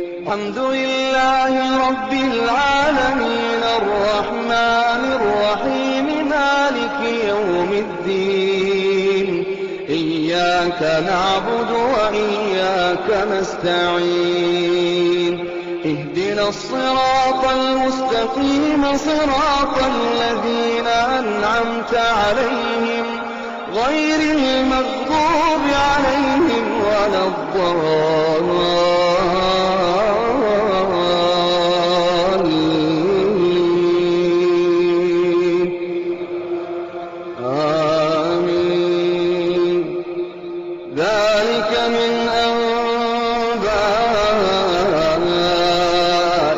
الحمد لله رب العالمين الرحمن الرحيم مالك يوم الدين إياك نعبد وإياك نستعين اهدنا الصراط المستقيم صراط الذين أنعمت عليهم غير المغضوب عليهم ولا الضالين آمين. ذلك من أنباء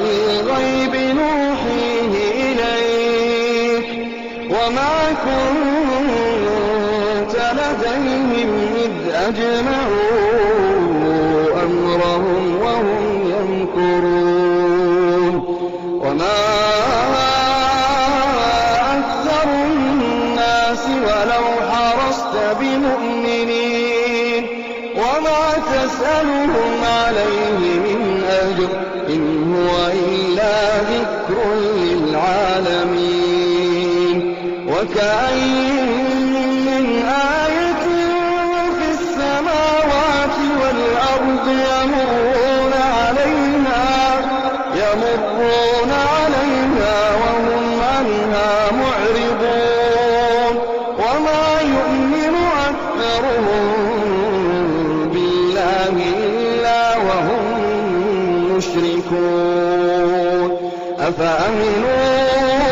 الغيب نوحيه إليك وما كنت لديهم إذ أجمعوا أمرهم وهم يمكرون وما أكثر الناس ولو حرصت بمؤمنين وما تسألهم عليه من أجر إن هو إلا ذكر للعالمين وكأين من آية في السماوات والأرض يمرون عليها وهم عنها معرضون وما يؤمن أكثرهم بالله إلا وهم مشركون أفأمنوا